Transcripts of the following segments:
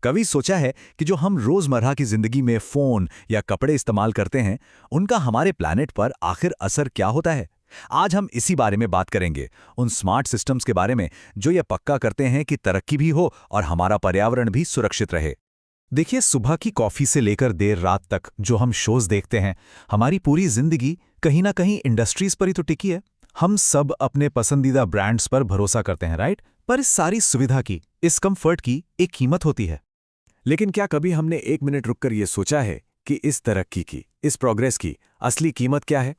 कभी सोचा है कि जो हम रोजमर्रा की जिंदगी में फोन या कपड़े इस्तेमाल करते हैं, उनका हमारे प्लैनेट पर आखिर असर क्या होता है? आज हम इसी बारे में बात करेंगे, उन स्मार्ट सिस्टम्स के बारे में जो ये पक्का करते हैं कि तरक्की भी हो और हमारा पर्यावरण भी सुरक्षित रहे। देखिए, सुबह की कॉफी से लेकर देर रात तक जो हम शोज देखते हैं, हमारी पूरी जिंदगी कहीं ना कहीं इंडस्ट्रीज पर ही तो टिकी है। हम सब अपने पसंदीदा ब्रांड्स पर भरोसा करते हैं, राइट? पर इस सारी सुविधा की, इस कंफर्ट की एक कीमत होती है। लेकिन क्या कभी हमने एक मिनट रुककर ये सोचा है कि इस तरक्की की, इस प्रोग्रेस की असली कीमत क्या है?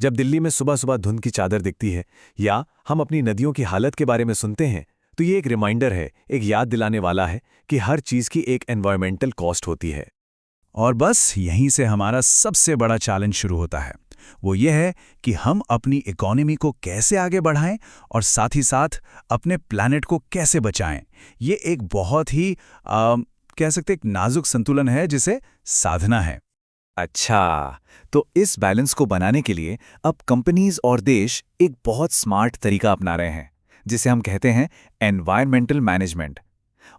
जब दिल्ली में सुबह सुबह धुंध की चादर दिखती है या हम अपनी नदियों की हालत के बारे में सुनते हैं, तो ये एक रिमाइंडर है, एक याद दिलाने वाला है कि हर चीज की एक एनवायरमेंटल कॉस्ट होती है। और बस यहीं से हमारा सबसे बड़ा चैलेंज शुरू होता है। वो ये है कि हम अपनी इकोनॉमी को कैसे आगे बढ़ाएं और साथ ही साथ अपने प्लैनेट को कैसे बचाएं। ये एक बहुत ही कह सकते एक नाजुक संतुलन है जिसे साधना है। अच्छा, तो इस बैलेंस को बनाने के लिए अब कंपनीज और देश एक बहुत स्मार्ट तरीका अपना रहे हैं, जिसे हम कहते हैं एनवायरमेंटल मैनेजमेंट।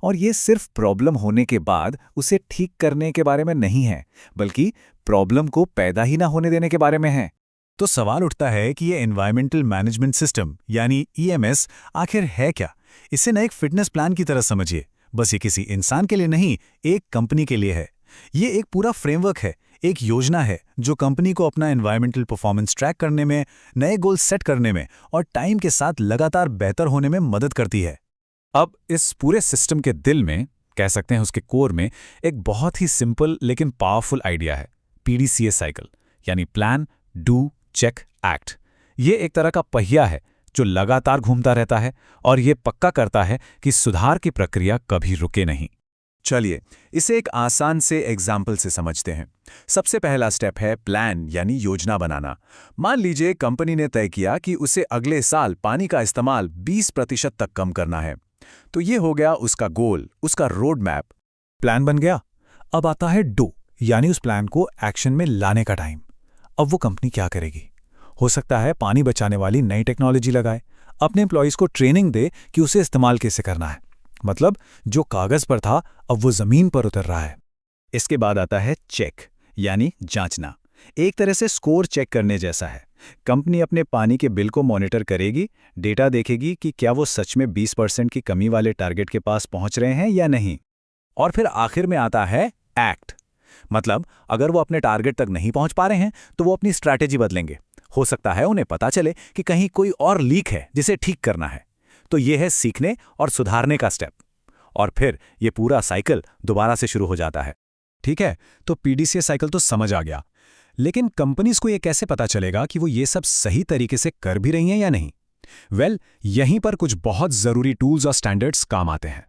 और ये सिर्फ प्रॉब्लम होने के बाद उसे ठीक करने के बारे में नहीं है, बल्कि प्रॉब्लम को पैदा ही ना होने देने के बारे में है। तो सवाल उठता है कि ये एनवायरमेंटल मैनेजमेंट सिस्टम यानी ईएमएस आखिर है क्या? इसे न एक फिटनेस प्लान की तरह समझिए। बस ये किसी इंसान के लिए नहीं, एक कंपनी के लिए है। ये एक पूरा फ्रेमवर्क है, एक योजना है जो कंपनी को अपना एनवायरमेंटल परफॉर्मेंस ट्रैक करने में, नए गोल सेट करने में और टाइम के साथ लगातार बेहतर होने में मदद करती है। अब इस पूरे सिस्टम के दिल में, कह सकते हैं उसके कोर में, एक बहुत ही सिंपल लेकिन पावरफुल आइडिया है, पीडीसीए साइकिल, यानी प्लान, डू, चेक, एक्ट। ये एक तरह का पहिया है जो लगातार घूमता रहता है और ये पक्का करता है कि सुधार की प्रक्रिया कभी रुके नहीं। चलिए, इसे एक आसान से एग्जाम्पल से समझते हैं। सबसे पहला स्टेप है प्लान यानी योजना बनाना। मान लीजिए कंपनी ने तय किया कि उसे अगले साल पानी का इस्तेमाल 20% तक कम करना है। तो ये हो गया उसका गोल, उसका रोड मैप। प्लान बन गया। अब आता है डू, यानी उस प्लान को एक्शन में लाने का टाइम। अब वो कंपनी क्या करेगी? हो सकता है पानी बचाने वाली नई टेक्नोलॉजी लगाए, अपने एम्प्लॉइज को ट्रेनिंग दे कि उसे इस्तेमाल कैसे करना है। मतलब जो कागज पर था अब वो जमीन पर उतर रहा है। इसके बाद आता है चेक, यानी जांचना। एक तरह से स्कोर चेक करने जैसा है। कंपनी अपने पानी के बिल को मॉनिटर करेगी, डेटा देखेगी कि क्या वो सच में 20% की कमी वाले टारगेट के पास पहुंच रहे हैं या नहीं। और फिर आखिर में आता है एक्ट। मतलब अगर वो अपने टारगेट तक नहीं पहुंच पा रहे हैं तो वो अपनी स्ट्रैटेजी बदलेंगे। हो सकता है उन्हें पता चले कि कहीं कोई और लीक है जिसे ठीक करना है। तो ये है सीखने और सुधारने का स्टेप। और फिर ये पूरा साइकिल दोबारा से शुरू हो जाता है। ठीक है, तो पीडीसीए साइकिल तो समझ आ गया। लेकिन कंपनीज को ये कैसे पता चलेगा कि वो ये सब सही तरीके से कर भी रही हैं या नहीं? यहीं पर कुछ बहुत जरूरी टूल्स और स्टैंडर्ड्स काम आते हैं।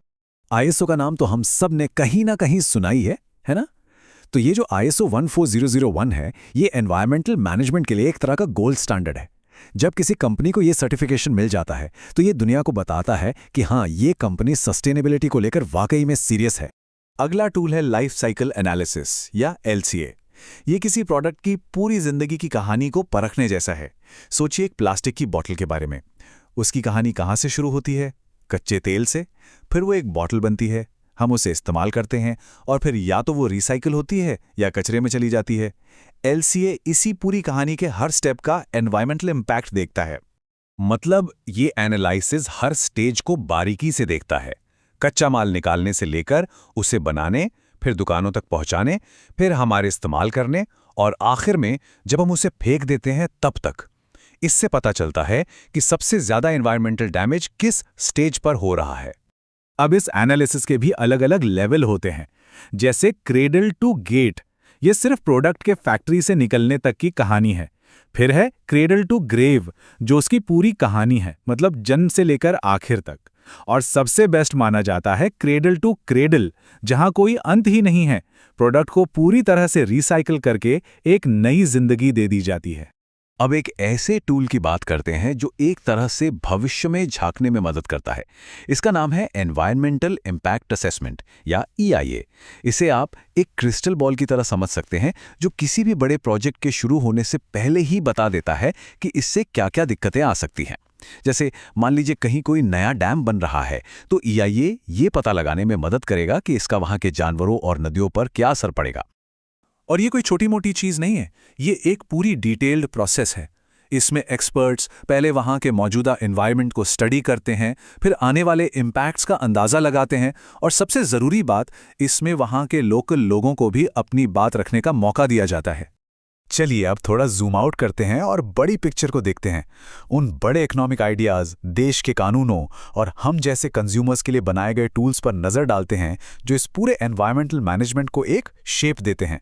आईएसओ का नाम तो हम सब ने कहीं ना कहीं सुना ही है ना? तो ये जो आईएसओ 14001 है, ये एनवायरमेंटल मैनेजमेंट के लिए एक तरह का गोल्ड स्टैंडर्ड है। जब किसी कंपनी को ये सर्टिफिकेशन मिल जाता है तो ये दुनिया को बताता है कि हाँ, ये कंपनी सस्टेनेबिलिटी को लेकर वाकई में सीरियस है। अगला टूल है लाइफ साइकिल एनालिसिस या एलसीए। ये किसी प्रोडक्ट की पूरी जिंदगी की कहानी को परखने जैसा है। सोचिए एक प्लास्टिक की बोतल के बारे में। उसकी कहानी कहाँ से शुरू होती है? कच्चे तेल से। फिर वो एक बोतल बनती है, हम उसे इस्तेमाल करते हैं और फिर या तो वो रिसाइकिल होती है या कचरे में चली जाती है। एलसीए इसी पूरी कहानी के हर स्टेप का एनवायरमेंटल इम्पैक्ट देखता है। मतलब ये एनालिसिस हर स्टेज को बारीकी से देखता है, कच्चा माल निकालने से लेकर उसे बनाने, फिर दुकानों तक पहुंचाने, फिर हमारे इस्तेमाल करने और आखिर में जब हम उसे फेंक देते हैं तब तक। इससे पता चलता है कि सबसे ज्यादा एनवायरमेंटल डैमेज किस स्टेज पर हो रहा है। अब इस एनालिसिस के भी अलग अलग लेवल होते हैं, जैसे क्रेडल टू गेट, ये सिर्फ प्रोडक्ट के फैक्ट्री से निकलने तक की कहानी है। फिर है क्रेडल टू ग्रेव, जो उसकी पूरी कहानी है, मतलब जन्म से लेकर आखिर तक। और सबसे बेस्ट माना जाता है क्रेडल टू क्रेडल, जहां कोई अंत ही नहीं है। प्रोडक्ट को पूरी तरह से रिसाइकिल करके एक नई जिंदगी दे दी जाती है। अब एक ऐसे टूल की बात करते हैं जो एक तरह से भविष्य में झांकने में मदद करता है। इसका नाम है एनवायरमेंटल इम्पैक्ट असेसमेंट या ईआईए। इसे आप एक क्रिस्टल बॉल की तरह समझ सकते हैं, जो किसी भी बड़े प्रोजेक्ट के शुरू होने से पहले ही बता देता है कि इससे क्या-क्या दिक्कतें आ सकती हैं। जैसे मान लीजिए कहीं कोई नया डैम बन रहा है, तो EIA ये पता लगाने में मदद करेगा कि इसका वहाँ के जानवरों और नदियों पर क्या असर पड़ेगा। और ये कोई छोटी मोटी चीज़ नहीं है, ये एक पूरी डिटेल्ड प्रोसेस है। इसमें एक्सपर्ट्स पहले वहाँ के मौजूदा एनवायरनमेंट को स्टडी करते हैं, फिर आने वाले इम्पैक्ट्स का अंदाज़ा लगाते हैं, और सबसे ज़रूरी बात, इसमें वहाँ के लोकल लोगों को भी अपनी बात रखने का मौका दिया जाता है। चलिए अब थोड़ा जूम आउट करते हैं और बड़ी पिक्चर को देखते हैं। उन बड़े इकोनॉमिक आइडियाज़, देश के कानूनों और हम जैसे कंज्यूमर्स के लिए बनाए गए टूल्स पर नज़र डालते हैं, जो इस पूरे एनवायरमेंटल मैनेजमेंट को एक शेप देते हैं।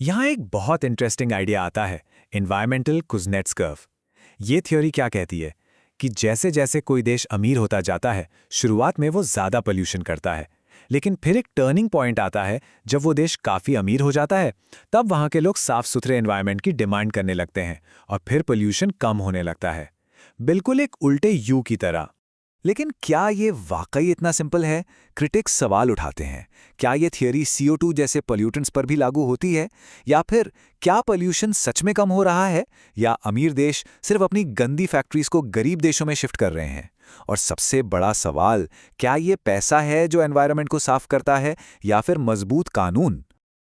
यहाँ एक बहुत इंटरेस्टिंग आइडिया आता है, एनवायरमेंटल कुज़नेट्स कर्व। ये थ्योरी क्या कहती है कि जैसे जैसे कोई देश अमीर होता जाता है, शुरुआत में वो ज़्यादा पोल्यूशन करता है, लेकिन फिर एक टर्निंग पॉइंट आता है जब वो देश काफ़ी अमीर हो जाता है। तब वहाँ के लोग साफ सुथरे एनवायरनमेंट की डिमांड करने लगते हैं और फिर पोल्यूशन कम होने लगता है, बिल्कुल एक उल्टे यू की तरह। लेकिन क्या ये वाकई इतना सिंपल है? क्रिटिक्स सवाल उठाते हैं, क्या ये थियरी CO2 जैसे पोल्यूटेंट्स पर भी लागू होती है? या फिर क्या पोल्यूशन सच में कम हो रहा है, या अमीर देश सिर्फ अपनी गंदी फैक्ट्रीज को गरीब देशों में शिफ्ट कर रहे हैं? और सबसे बड़ा सवाल, क्या ये पैसा है जो एनवायरनमेंट को साफ करता है, या फिर मजबूत कानून?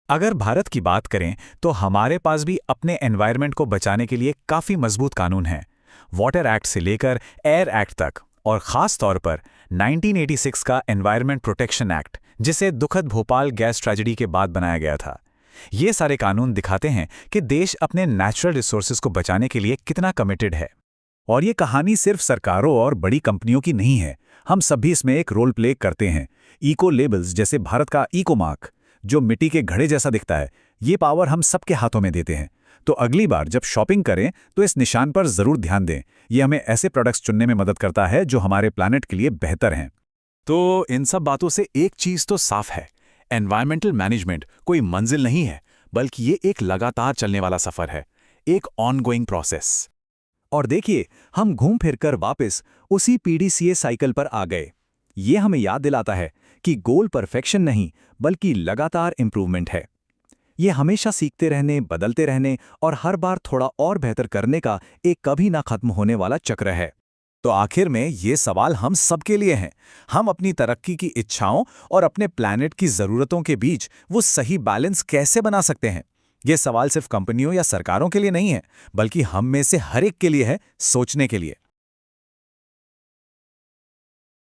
अगर भारत की बात करें तो हमारे पास भी अपने एनवायरनमेंट को बचाने के लिए काफ़ी मजबूत कानून हैं। वाटर एक्ट से लेकर एयर एक्ट तक, और ख़ास तौर पर 1986 का एनवायरनमेंट प्रोटेक्शन एक्ट, जिसे दुखद भोपाल गैस ट्रेजेडी के बाद बनाया गया था। ये सारे कानून दिखाते हैं कि देश अपने नेचुरल रिसोर्सेज को बचाने के लिए कितना कमिटेड है। और ये कहानी सिर्फ सरकारों और बड़ी कंपनियों की नहीं है, हम सब भी इसमें एक रोल प्ले करते हैं। इको लेबल्स जैसे भारत का इको मार्क, जो मिट्टी के घड़े जैसा दिखता है, ये पावर हम सबके हाथों में देते हैं। तो अगली बार जब शॉपिंग करें तो इस निशान पर ज़रूर ध्यान दें। ये हमें ऐसे प्रोडक्ट्स चुनने में मदद करता है जो हमारे प्लैनेट के लिए बेहतर हैं। तो इन सब बातों से एक चीज़ तो साफ है, एनवायरमेंटल मैनेजमेंट कोई मंजिल नहीं है, बल्कि ये एक लगातार चलने वाला सफ़र है, एक ऑनगोइंग प्रोसेस। और देखिए, हम घूम फिरकर वापस उसी PDCA साइकिल पर आ गए। ये हमें याद दिलाता है कि गोल परफेक्शन नहीं, बल्कि लगातार इंप्रूवमेंट है। ये हमेशा सीखते रहने, बदलते रहने और हर बार थोड़ा और बेहतर करने का एक कभी ना खत्म होने वाला चक्र है। तो आखिर में ये सवाल हम सबके लिए हैं, हम अपनी तरक्की की इच्छाओं और अपने प्लैनेट की ज़रूरतों के बीच वो सही बैलेंस कैसे बना सकते हैं? ये सवाल सिर्फ कंपनियों या सरकारों के लिए नहीं है, बल्कि हम में से हर एक के लिए है, सोचने के लिए।